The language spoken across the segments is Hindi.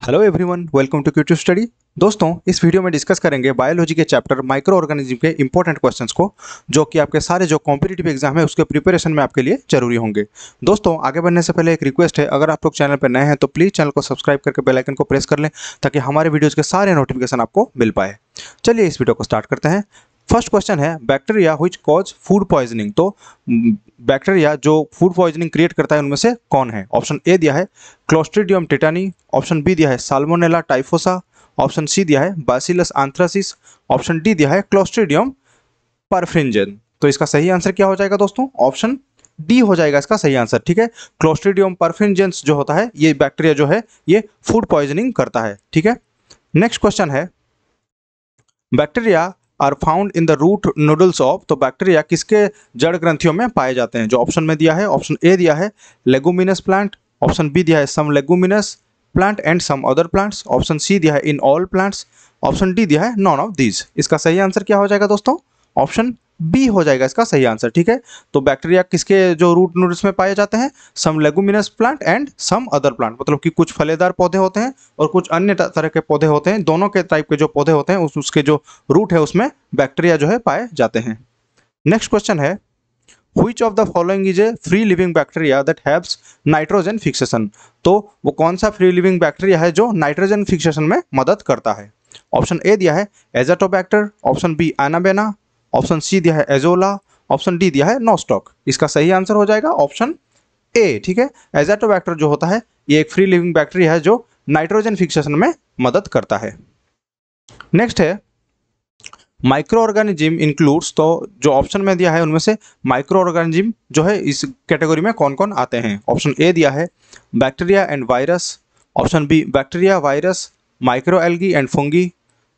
हेलो एवरीवन, वेलकम टू क्यूट्यू स्टडी। दोस्तों, इस वीडियो में डिस्कस करेंगे बायोलॉजी के चैप्टर माइक्रो ऑर्गेनिज्म के इंपॉर्टेंट क्वेश्चंस को, जो कि आपके सारे जो कॉम्पिटिटिव एग्जाम है उसके प्रिपरेशन में आपके लिए जरूरी होंगे। दोस्तों, आगे बढ़ने से पहले एक रिक्वेस्ट है, अगर आप लोग चैनल पर नए हैं तो प्लीज़ चैनल को सब्सक्राइब करके बेल आइकन को प्रेस कर लें, ताकि हमारे वीडियोज़ के सारे नोटिफिकेशन आपको मिल पाए। चलिए इस वीडियो को स्टार्ट करते हैं। फर्स्ट क्वेश्चन है bacteria which cause food poisoning. तो बैक्टीरिया जो फूड पॉइजनिंग क्रिएट करता है उनमें से कौन है? ऑप्शन ए दिया है क्लोस्ट्रीडियम टेटानी, ऑप्शन बी दिया है साल्मोनेला टाइफोसा, ऑप्शन सी दिया है बैसिलस एंथ्रासिस, ऑप्शन डी दिया है क्लोस्ट्रीडियम परफ्रिंजन। तो इसका सही आंसर क्या हो जाएगा दोस्तों? ऑप्शन डी हो जाएगा इसका सही आंसर। ठीक है, क्लोस्ट्रीडियम परफ्रिंजेंस जो होता है ये बैक्टीरिया जो है ये फूड पॉइजनिंग करता है। ठीक है, नेक्स्ट क्वेश्चन है bacteria are found in the root nodules of. तो बैक्टीरिया किसके जड़ ग्रंथियों में पाए जाते हैं? जो ऑप्शन में दिया है, ऑप्शन ए दिया है लेगुमिनस प्लांट, ऑप्शन बी दिया है some leguminous plant and some other plants, option C दिया है in all plants, option D दिया है नॉन ऑफ दीज। इसका सही आंसर क्या हो जाएगा दोस्तों? ऑप्शन बी हो जाएगा इसका सही आंसर। ठीक है, तो बैक्टीरिया किसके जो रूट नूडल्स में पाए जाते हैं? Some leguminous plant and some other plant, मतलब कि कुछ फलेदार पौधे होते हैं और कुछ अन्य तरह के पौधे होते हैं। दोनों के टाइप के जो पौधे होते हैं उसके जो रूट है उसमें बैक्टीरिया जो है पाए जाते हैं। नेक्स्ट क्वेश्चन है Which of the following is a free living bacteria that helps nitrogen fixation? तो वो कौन सा फ्री लिविंग बैक्टीरिया है जो नाइट्रोजन फिक्सेशन में मदद करता है? ऑप्शन ए दिया है azotobacter, option B anabaena, option C दिया है एजोला, ऑप्शन डी दिया है नोस्टॉक। इसका सही आंसर हो जाएगा ऑप्शन ए। ठीक है, एजाटोबैक्टर जो होता है ये एक फ्री लिविंग बैक्टीरिया है जो नाइट्रोजन फिक्सेशन में मदद करता है। नेक्स्ट है माइक्रो ऑर्गेनिज्म इंक्लूड्स। तो जो ऑप्शन में दिया है उनमें से माइक्रो ऑर्गेनिज्म जो है इस कैटेगरी में कौन कौन आते हैं? ऑप्शन ए दिया है bacteria and virus, option B bacteria virus micro algae and fungi,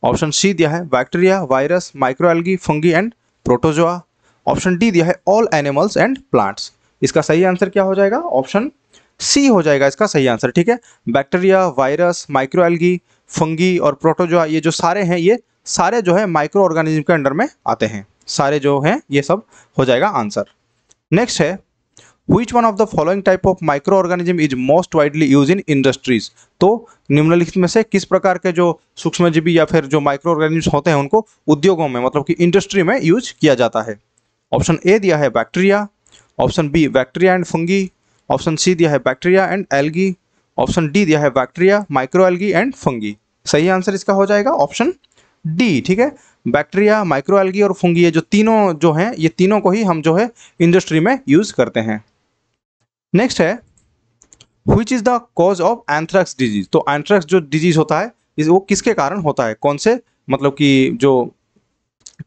option C दिया है bacteria virus micro algae fungi and protozoa, option D दिया है ऑल एनिमल्स एंड प्लांट्स। इसका सही आंसर क्या हो जाएगा? ऑप्शन सी हो जाएगा इसका सही आंसर। ठीक है, bacteria virus micro algae fungi और प्रोटोजोआ ये जो सारे हैं ये सारे जो है माइक्रो ऑर्गेनिज्म के अंडर में आते हैं। सारे जो हैं ये सब हो जाएगा आंसर। नेक्स्ट है which one of the following type of micro organism is most widely use in industries. तो निम्नलिखित में से किस प्रकार के जो सूक्ष्मजीवी या फिर जो माइक्रो ऑर्गेनिज्म होते हैं उनको उद्योगों में मतलब कि इंडस्ट्री में यूज किया जाता है? ऑप्शन ए दिया है bacteria, option B bacteria and fungi, option C दिया है bacteria and algae, option D दिया है bacteria micro algae and fungi. सही आंसर इसका हो जाएगा ऑप्शन डी। ठीक है, बैक्टीरिया माइक्रो एल्गी और फंगी ये जो तीनों जो हैं ये तीनों को ही हम जो है इंडस्ट्री में यूज करते हैं। नेक्स्ट है which is the cause of anthrax disease. तो एंथ्रेक्स जो डिजीज होता है वो किसके कारण होता है? कौन से मतलब कि जो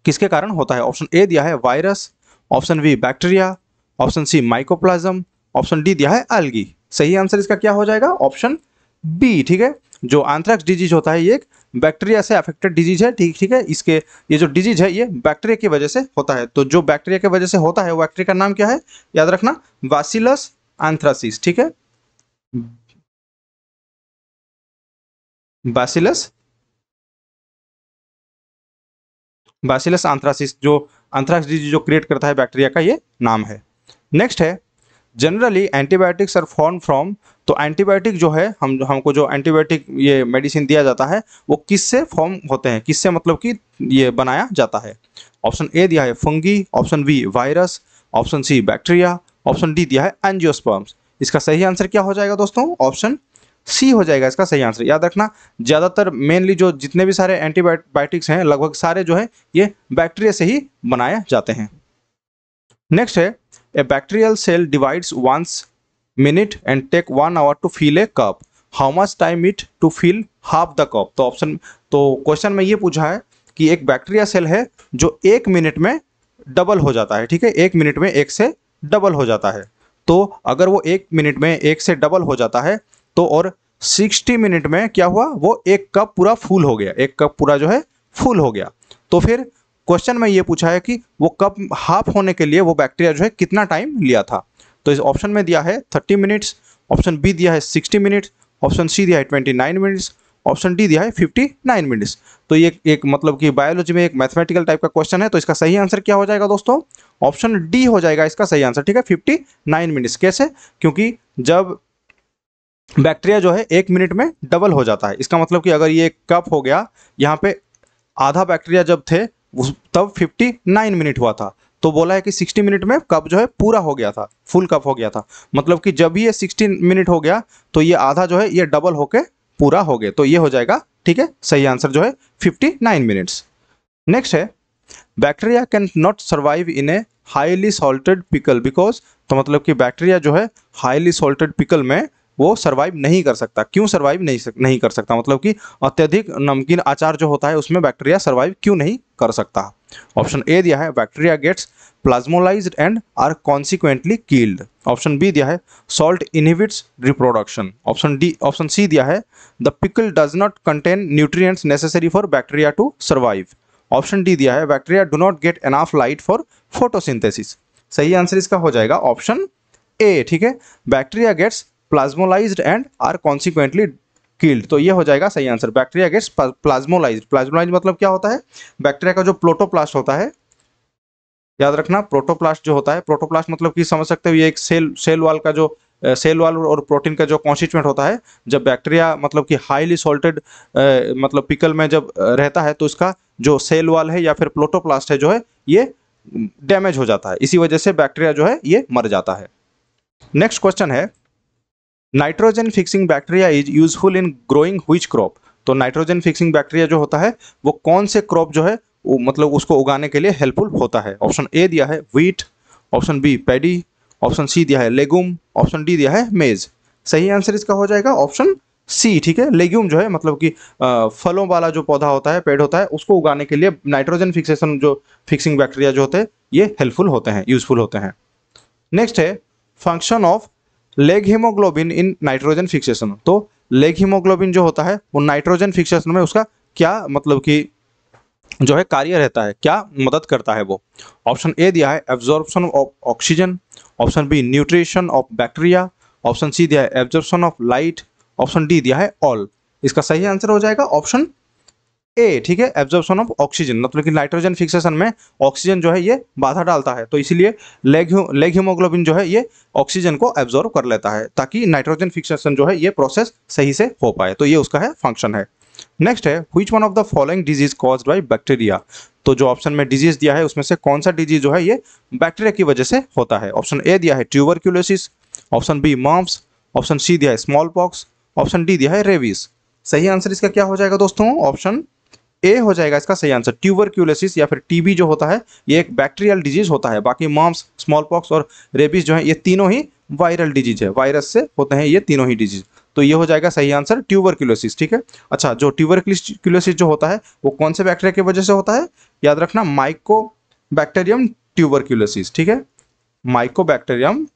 किसके कारण होता है? ऑप्शन ए दिया है virus, option B bacteria, option C mycoplasma, option D दिया है एल्गी। सही आंसर इसका क्या हो जाएगा? Option B. ठीक है, जो एंथ्रेक्स डिजीज होता है ये एक बैक्टीरिया से अफेक्टेड डिजीज है। ठीक है, इसके ये जो डिजीज है ये बैक्टीरिया की वजह से होता है। तो जो बैक्टीरिया की वजह से होता है वो बैक्टीरिया का नाम क्या है? याद रखना, बैसिलस एंथ्रासिस। ठीक है, बैसिलस बैसिलस एंथ्रासिस जो एंथ्रेक्स डिजीज जो क्रिएट करता है बैक्टीरिया का ये नाम है। नेक्स्ट है generally antibiotics are form from. तो एंटीबायोटिक जो है हमको जो एंटीबायोटिक ये मेडिसिन दिया जाता है वो किससे फॉर्म होते हैं? किससे मतलब कि ये बनाया जाता है? ऑप्शन ए दिया है fungi, option B virus, option C bacteria, option D दिया है एंजियोस्पर्म्स। इसका सही आंसर क्या हो जाएगा दोस्तों? ऑप्शन सी हो जाएगा इसका सही आंसर। याद रखना, ज़्यादातर मेनली जो जितने भी सारे एंटीबायोटिक्स हैं लगभग सारे जो है ये बैक्टीरिया से ही बनाए जाते हैं। नेक्स्ट है a bacterial cell divides once minute and take 1 hour to fill a cup, how much time it to fill half the cup. तो ऑप्शन तो क्वेश्चन में ये पूछा है कि एक बैक्टीरिया सेल है जो 1 मिनट में डबल हो जाता है। ठीक है, 1 मिनट में 1 से डबल हो जाता है। तो अगर वो 1 मिनट में 1 से डबल हो जाता है तो और 60 मिनट में क्या हुआ? वो 1 कप पूरा फुल हो गया, 1 कप पूरा जो है फुल हो गया। तो फिर क्वेश्चन में ये पूछा है कि वो कप हाफ होने के लिए वो बैक्टीरिया जो है कितना टाइम लिया था? तो इस ऑप्शन में दिया है 30 मिनट्स, ऑप्शन बी दिया है 60 मिनट्स, ऑप्शन सी दिया है 29 मिनट्स, ऑप्शन डी दिया है 59 मिनट्स। तो ये एक मतलब कि बायोलॉजी में एक मैथमेटिकल टाइप का क्वेश्चन है। तो इसका सही आंसर क्या हो जाएगा दोस्तों? ऑप्शन डी हो जाएगा इसका सही आंसर। ठीक है, 59 मिनट्स। कैसे? क्योंकि जब बैक्टीरिया जो है 1 मिनट में डबल हो जाता है। इसका मतलब कि अगर ये कप हो गया, यहाँ पे आधा बैक्टीरिया जब थे तब 59 मिनट हुआ था, तो बोला है कि 60 मिनट में कप जो है पूरा हो गया था, फुल कप हो गया था। मतलब कि जब ये 60 मिनट हो गया तो ये आधा जो है ये डबल होके पूरा हो गया, तो ये हो जाएगा, ठीक है, सही आंसर जो है 59 मिनट्स। नेक्स्ट है bacteria can not survive in a highly salted pickle because, तो मतलब कि बैक्टीरिया जो है हाईली सॉल्टेड पिकल में वो सर्वाइव नहीं कर सकता। क्यों सर्वाइव नहीं कर सकता, मतलब कि अत्यधिक नमकीन अचार जो होता है उसमें बैक्टीरिया सर्वाइव क्यों नहीं कर सकता। ऑप्शन ए दिया है bacteria gets plasmolysed and are consequently killed. Option B दिया है salt inhibits reproduction. Option C दिया है the pickle does not contain nutrients necessary for bacteria to survive. Option D दिया है bacteria do not get enough light for photosynthesis. सही आंसर इसका हो जाएगा ऑप्शन ए, ठीक है, bacteria gets plasmolysed and are consequently killed, तो ये हो जाएगा सही answer. Bacteria gets plasmolysed, plasmolysed मतलब क्या होता है, बैक्टीरिया का जो प्रोटोप्लास्ट होता है, याद रखना प्रोटोप्लास्ट जो होता है, प्रोटोप्लास्ट मतलब कि समझ सकते हो ये एक सेल वाल का जो सेल वाल और प्रोटीन का जो कॉन्स्टिट्यूएंट होता है। जब बैक्टीरिया मतलब कि हाईली सॉल्टेड मतलब पिकल में जब रहता है तो इसका जो सेल वाल है या फिर प्रोटोप्लास्ट है जो है ये डैमेज हो जाता है, इसी वजह से बैक्टीरिया जो है ये मर जाता है। नेक्स्ट क्वेश्चन है nitrogen fixing bacteria is useful in growing which crop. तो नाइट्रोजन फिक्सिंग बैक्टीरिया जो होता है वो कौन से क्रॉप जो है मतलब उसको उगाने के लिए हेल्पफुल होता है। ऑप्शन ए दिया है wheat, option B paddy, option C दिया है लेगूम, ऑप्शन डी दिया है मेज। सही आंसर इसका हो जाएगा ऑप्शन सी, ठीक है, लेग्यूम जो है मतलब कि फलों वाला जो पौधा होता है, पेड़ होता है, उसको उगाने के लिए नाइट्रोजन फिक्सेशन जो फिक्सिंग बैक्टीरिया जो होते हैं ये हेल्पफुल होते हैं, यूजफुल होते हैं। नेक्स्ट है function of leg haemoglobin in nitrogen fixation. तो लेग हीमोग्लोबिन जो होता है वो नाइट्रोजन फिक्सेशन में उसका क्या मतलब कि जो है कार्य रहता है, क्या मदद करता है वो। ऑप्शन ए दिया है absorption of oxygen, option B nutrition of bacteria, option C दिया है absorption of light, option D दिया है ऑल। इसका सही आंसर हो जाएगा ऑप्शन ए, ठीक है, एब्जॉर्प्शन ऑफ ऑक्सीजन, मतलब कि नाइट्रोजन फिक्सेशन में ऑक्सीजन जो है ये बाधा डालता है, तो इसीलिए लेग हीमोग्लोबिन जो है ये ऑक्सीजन को एब्जॉर्ब कर लेता है ताकि नाइट्रोजन फिक्सेशन जो है ये प्रोसेस सही से हो पाए, तो ये उसका है फंक्शन है। नेक्स्ट है which one of the following disease caused by bacteria. तो जो ऑप्शन में डिजीज दिया है उसमें से कौन सा डिजीज जो है ये बैक्टीरिया की वजह से होता है। ऑप्शन ए दिया है tuberculosis, option B mumps, option C दिया है स्मॉल पॉक्स, ऑप्शन डी दिया है रेबीज। सही आंसर इसका क्या हो जाएगा दोस्तों, ऑप्शन ए हो जाएगा इसका सही आंसर। ट्यूबरक्यूलोसिस या फिर टीबी जो होता है ये एक बैक्टीरियल डिजीज होता है, बाकी मम्प्स, स्मॉल पॉक्स और रेबीज जो है ये तीनों ही वायरल डिजीज है, वायरस से होते हैं ये तीनों ही डिजीज, तो ये हो जाएगा सही आंसर ट्यूबरक्यूलोसिस, ठीक है। अच्छा, जो ट्यूबरक्यूलोसिस जो होता है वो कौन से बैक्टीरिया की वजह से होता है, याद रखना माइकोबैक्टीरियम ट्यूबरक्यूलोसिस, ठीक है, माइकोबैक्टीरियम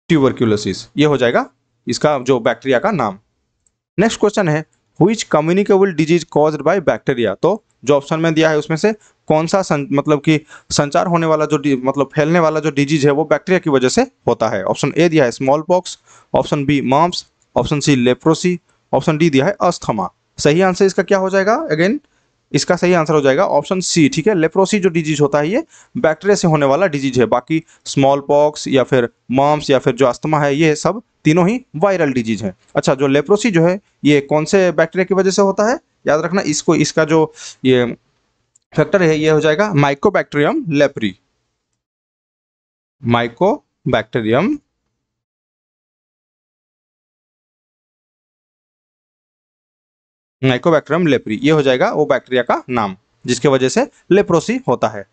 ट्यूबरक्यूलोसिस, ये हो जाएगा इसका जो बैक्टीरिया का नाम। नेक्स्ट क्वेश्चन है which communicable disease caused by bacteria. तो जो ऑप्शन में दिया है उसमें से कौन सा मतलब कि संचार होने वाला जो मतलब फैलने वाला जो डिजीज है वो बैक्टीरिया की वजह से होता है। ऑप्शन ए दिया है smallpox, option B mumps, option C leprosy, option D दिया है अस्थमा। सही आंसर इसका क्या हो जाएगा, अगेन इसका सही आंसर हो जाएगा ऑप्शन सी, ठीक है, लेप्रोसी जो डिजीज होता है ये बैक्टीरिया से होने वाला डिजीज है, बाकी स्मॉल पॉक्स या फिर मम्प्स या फिर जो अस्थमा है ये सब तीनों ही वायरल डिजीज है। अच्छा, जो लेप्रोसी जो है ये कौन से बैक्टीरिया की वजह से होता है, याद रखना इसको, इसका जो ये फैक्टर है ये हो जाएगा Mycobacterium leprae, Mycobacterium Mycobacterium leprae, ये हो जाएगा वो बैक्टीरिया का नाम जिसके वजह से लेप्रोसी होता है।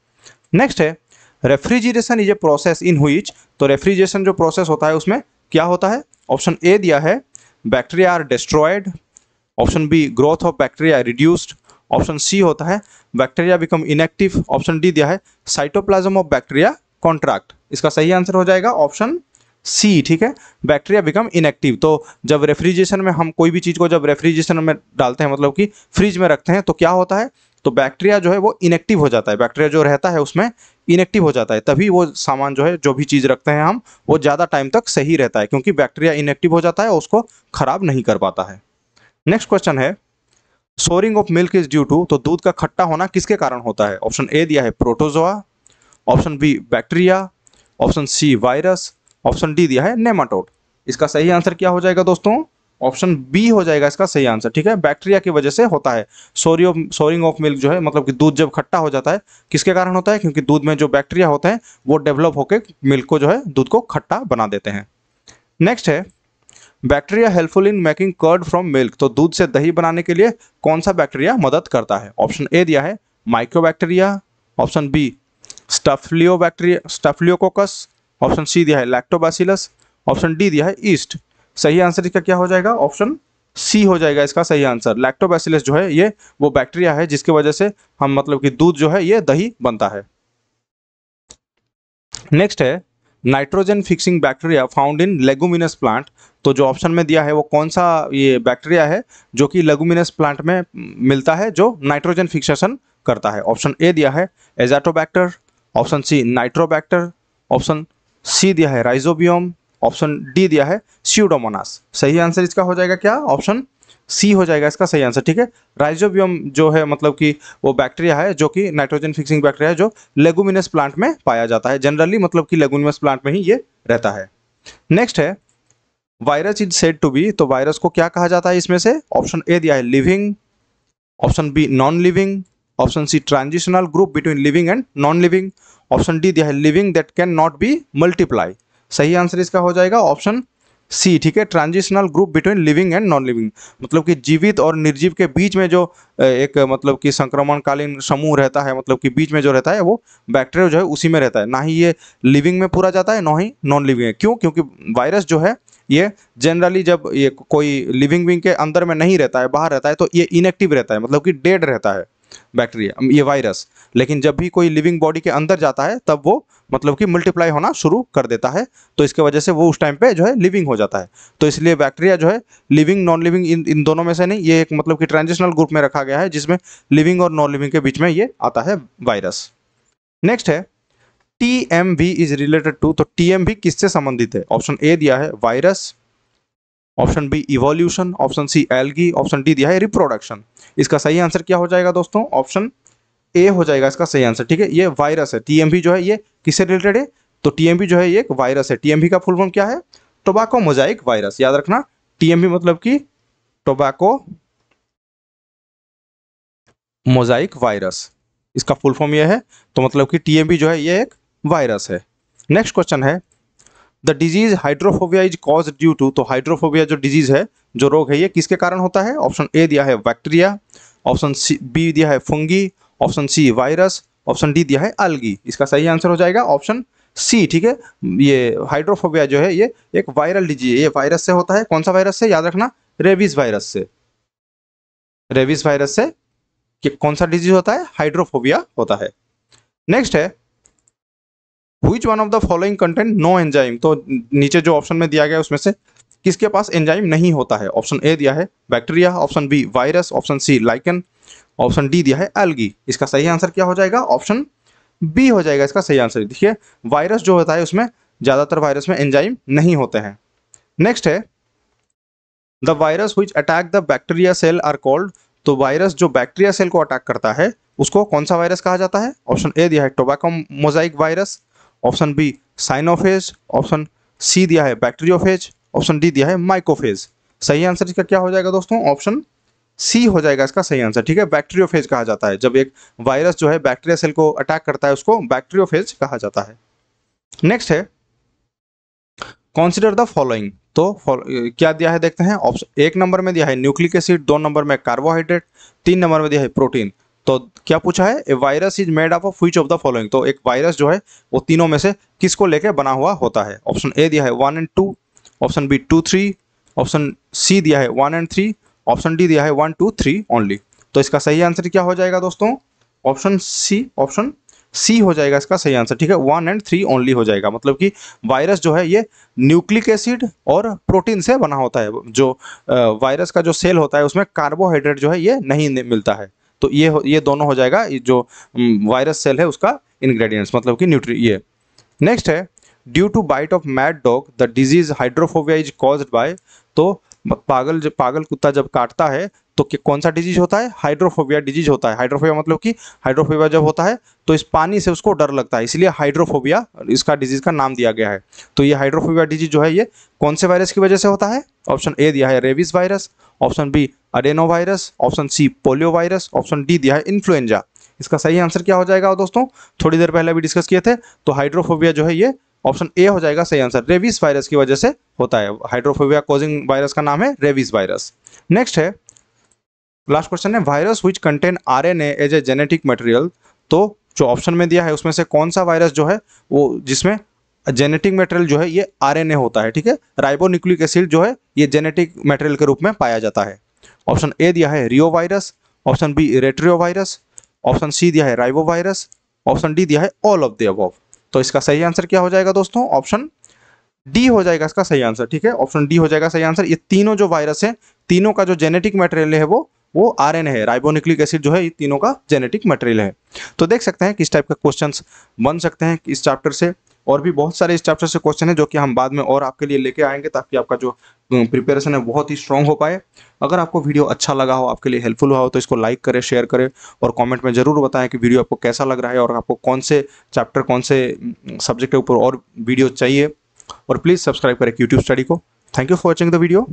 नेक्स्ट है refrigeration is a process in which. तो रेफ्रिजरेशन जो प्रोसेस होता है उसमें क्या होता है। ऑप्शन ए दिया है bacteria are destroyed, option B growth of bacteria reduced, option C होता है bacteria become inactive, option D दिया है साइटोप्लाज्म ऑफ बैक्टीरिया कॉन्ट्रैक्ट। इसका सही आंसर हो जाएगा ऑप्शन सी, ठीक है, बैक्टीरिया बिकम इनएक्टिव। तो जब रेफ्रिजरेशन में हम कोई भी चीज़ को जब रेफ्रिजरेशन में डालते हैं मतलब कि फ्रिज में रखते हैं तो क्या होता है, तो बैक्टीरिया जो है वो इनएक्टिव हो जाता है, बैक्टीरिया जो रहता है उसमें इनएक्टिव हो जाता है, तभी वो सामान जो है जो भी चीज़ रखते हैं हम वो ज़्यादा टाइम तक सही रहता है, क्योंकि बैक्टीरिया इनएक्टिव हो जाता है और उसको खराब नहीं कर पाता है। नेक्स्ट क्वेश्चन है souring of milk is due to. तो दूध का खट्टा होना किसके कारण होता है। ऑप्शन ए दिया है protozoa, option B bacteria, option C virus, option D दिया है नेमाटोड। इसका सही आंसर क्या हो जाएगा दोस्तों? ऑप्शन बी हो जाएगा इसका सही आंसर। ठीक है, बैक्टीरिया की वजह से होता है सोरिंग ऑफ मिल्क जो है, मतलब कि दूध जब खट्टा हो जाता है किसके कारण होता है? क्योंकि दूध में जो बैक्टीरिया होते हैं वो डेवलप होकर मिल्क को जो है दूध को खट्टा बना देते हैं। नेक्स्ट है bacteria helpful in making curd from milk. तो दूध से दही बनाने के लिए कौन सा बैक्टीरिया मदद करता है? ऑप्शन ए दिया है microbacteria, option B staphylococcus, option C दिया है लैक्टोबैसिलस, ऑप्शन डी दिया है ईस्ट। सही आंसर इसका क्या हो जाएगा? ऑप्शन सी हो जाएगा इसका सही आंसर। लैक्टोबैसिलस जो है ये वो बैक्टीरिया है जिसकी वजह से हम मतलब कि दूध जो है ये दही बनता है। नेक्स्ट है nitrogen fixing bacteria found in leguminous plant. तो जो ऑप्शन में दिया है वो कौन सा ये बैक्टीरिया है जो कि लेगुमिनस प्लांट में मिलता है जो नाइट्रोजन फिक्सेशन करता है? ऑप्शन ए दिया है azotobacter, option C nitrobacter, option C दिया है राइजोबियम, ऑप्शन डी दिया है स्यूडोमोनास। सही आंसर इसका हो जाएगा क्या? ऑप्शन सी हो जाएगा इसका सही आंसर। ठीक है, राइजोबियम जो है मतलब कि वो बैक्टीरिया है जो कि नाइट्रोजन फिक्सिंग बैक्टीरिया है जो लेगुमिनस प्लांट में पाया जाता है। जनरली मतलब कि लेगुमिनस प्लांट में ही ये रहता है। नेक्स्ट है virus is said to be. तो वायरस को क्या कहा जाता है इसमें से? ऑप्शन ए दिया है living, option B non living, option C transitional group between living and non living, option D दिया है living that can not be multiply. सही आंसर इसका हो जाएगा ऑप्शन सी। ठीक है, transitional group between living and non living, मतलब कि जीवित और निर्जीव के बीच में जो एक मतलब कि संक्रमणकालीन समूह रहता है, मतलब कि बीच में जो रहता है वो बैक्टीरिया जो है उसी में रहता है, ना ही ये लिविंग में पूरा जाता है ना ही नॉन लिविंग है। क्यों? क्योंकि वायरस जो है ये जनरली जब ये कोई लिविंग विंग के अंदर में नहीं रहता है, बाहर रहता है, तो ये इनएक्टिव रहता है, मतलब कि डेड रहता है बैक्टीरिया ये वायरस। लेकिन जब भी कोई लिविंग बॉडी के अंदर जाता है तब वो मतलब कि मल्टीप्लाई होना शुरू कर देता है, तो इसके वजह से वो उस टाइम पे जो है लिविंग हो जाता है। तो इसलिए बैक्टीरिया जो है लिविंग नॉन लिविंग इन दोनों में से नहीं, ये एक मतलब कि ट्रांजिशनल ग्रुप में रखा गया है जिसमें लिविंग और नॉन लिविंग के बीच में ये आता है वायरस। नेक्स्ट है टीएमवी इज रिलेटेड टू। तो टीएमवी किससे संबंधित है? ऑप्शन ए दिया है virus, option B evolution, option C algae, option D दिया है रिप्रोडक्शन। इसका सही आंसर क्या हो जाएगा दोस्तों? ऑप्शन ए हो जाएगा इसका सही आंसर। ठीक है, ये वायरस है। टीएमवी जो है ये किससे रिलेटेड है? तो टीएमवी जो है ये एक वायरस है। टीएमवी का फुल फॉर्म क्या है? Tobacco mosaic virus. याद रखना, टीएमवी मतलब कि टोबैको मोजाइक वायरस, इसका फुल फॉर्म ये है। तो मतलब कि टीएमवी जो है ये एक वायरस है। नेक्स्ट क्वेश्चन है the disease hydrophobia is cause due to. तो हाइड्रोफोबिया जो डिजीज है, जो रोग है, ये किसके कारण होता है? ऑप्शन ए दिया है बैक्टीरिया, ऑप्शन सी बी दिया है fungi, option C virus, option D दिया है अलगी। इसका सही आंसर हो जाएगा ऑप्शन सी। ठीक है, ये हाइड्रोफोबिया जो है ये एक वायरल डिजीज है, ये वायरस से होता है। कौन सा वायरस से? याद रखना, रेबीज वायरस से। रेबीज वायरस से कौन सा डिजीज होता है? हाइड्रोफोबिया होता है। नेक्स्ट है which one of the following content no enzyme. तो नीचे जो ऑप्शन में दिया गया उसमें से किसके पास एंजाइम नहीं होता है? ऑप्शन ए दिया है bacteria, option B virus, option C lichen, option D दिया है एल्गी। इसका सही आंसर क्या हो जाएगा? ऑप्शन बी हो जाएगा इसका सही आंसर। देखिए वायरस जो होता है उसमें ज्यादातर वायरस में एंजाइम नहीं होते हैं। नेक्स्ट है the virus which attack the bacteria cell are called. तो वायरस जो बैक्टीरिया सेल को अटैक करता है उसको कौन सा वायरस कहा जाता है? ऑप्शन ए दिया है tobacco mosaic virus, option B cyanophage, option C दिया है बैक्टीरियोफेज, ऑप्शन डी दिया है माइकोफेज। सही आंसर इसका क्या हो जाएगा दोस्तों? ऑप्शन सी हो जाएगा इसका सही आंसर। ठीक है, बैक्टीरियोफेज कहा जाता है जब एक वायरस जो है बैक्टीरिया सेल को अटैक करता है, उसको बैक्टीरियोफेज कहा जाता है। नेक्स्ट है कंसीडर द फॉलोइंग। तो क्या दिया है देखते हैं। ऑप्शन एक नंबर में दिया है न्यूक्लिक एसिड, 2 नंबर में कार्बोहाइड्रेट, 3 नंबर में दिया है प्रोटीन। तो क्या पूछा है? A virus is made up of which of the following. तो एक वायरस जो है वो तीनों में से किसको लेके बना हुआ होता है? ऑप्शन ए दिया है 1 and 2, option B 2, 3, option C दिया है 1 and 3, ऑप्शन डी दिया है 1, 2, 3 ओनली। तो इसका सही आंसर क्या हो जाएगा दोस्तों? Option C. ऑप्शन सी हो जाएगा इसका सही आंसर। ठीक है, 1 and 3 ओनली हो जाएगा। मतलब कि वायरस जो है ये न्यूक्लिक एसिड और प्रोटीन से बना होता है। जो वायरस का जो सेल होता है उसमें कार्बोहाइड्रेट जो है ये नहीं मिलता है। तो ये दोनों हो जाएगा जो वायरस सेल है उसका इंग्रेडिएंट्स, मतलब कि न्यूट्री ये। नेक्स्ट है due to bite of mad dog the disease hydrophobia is caused by. तो पागल कुत्ता जब काटता है तो कौन सा डिजीज होता है? हाइड्रोफोबिया डिजीज होता है। हाइड्रोफोबिया मतलब कि हाइड्रोफोबिया जब होता है तो इस पानी से उसको डर लगता है, इसलिए हाइड्रोफोबिया इसका डिजीज का नाम दिया गया है। तो ये हाइड्रोफोबिया डिजीज जो है ये कौन से वायरस की वजह से होता है? ऑप्शन ए दिया है rabies virus, option B adeno virus, option C polio virus, option D दिया है इन्फ्लुएंजा। इसका सही आंसर क्या हो जाएगा दोस्तों? थोड़ी देर पहले भी डिस्कस किए थे, तो हाइड्रोफोबिया जो है ये ऑप्शन ए हो जाएगा सही आंसर। रेबीज वायरस की वजह से होता है। हाइड्रोफोबिया कॉजिंग वायरस का नाम है रेबीज वायरस। नेक्स्ट है, लास्ट क्वेश्चन है, virus which contain RNA as a genetic material. तो जो ऑप्शन में दिया है उसमें से कौन सा वायरस जो है वो जिसमें जेनेटिक मटेरियल जो है ये आरएनए होता है, ठीक है। राइबोन्यूक्लिक एसिड जो है ये जेनेटिक मटेरियल के रूप में पाया जाता है। ऑप्शन ए दिया है reo virus, option B retro virus, option C दिया है राइबो वायरस, ऑप्शन डी दिया है ऑल ऑफ द अबव। तो इसका सही आंसर क्या हो जाएगा दोस्तों? ऑप्शन डी हो जाएगा इसका सही आंसर, ठीक है। ऑप्शन डी हो जाएगा सही आंसर। ये तीनों जो वायरस है, तीनों का जो जेनेटिक मटेरियल है वो आरएनए है। राइबोन्यूक्लिक एसिड जो है ये तीनों का जेनेटिक मटेरियल है। तो देख सकते हैं किस टाइप का क्वेश्चंस बन सकते हैं इस चैप्टर से। और भी बहुत सारे इस चैप्टर से क्वेश्चन है जो कि हम बाद में और आपके लिए लेके आएंगे, ताकि आपका जो प्रिपरेशन है बहुत ही स्ट्रांग हो पाए। अगर आपको वीडियो अच्छा लगा हो, आपके लिए हेल्पफुल हुआ हो, तो इसको लाइक करें, शेयर करें और कमेंट में ज़रूर बताएं कि वीडियो आपको कैसा लग रहा है और आपको कौन से चैप्टर, कौन से सब्जेक्ट के ऊपर और वीडियो चाहिए। और प्लीज़ सब्सक्राइब करें यूट्यूब स्टडी को। Thank you for watching the video.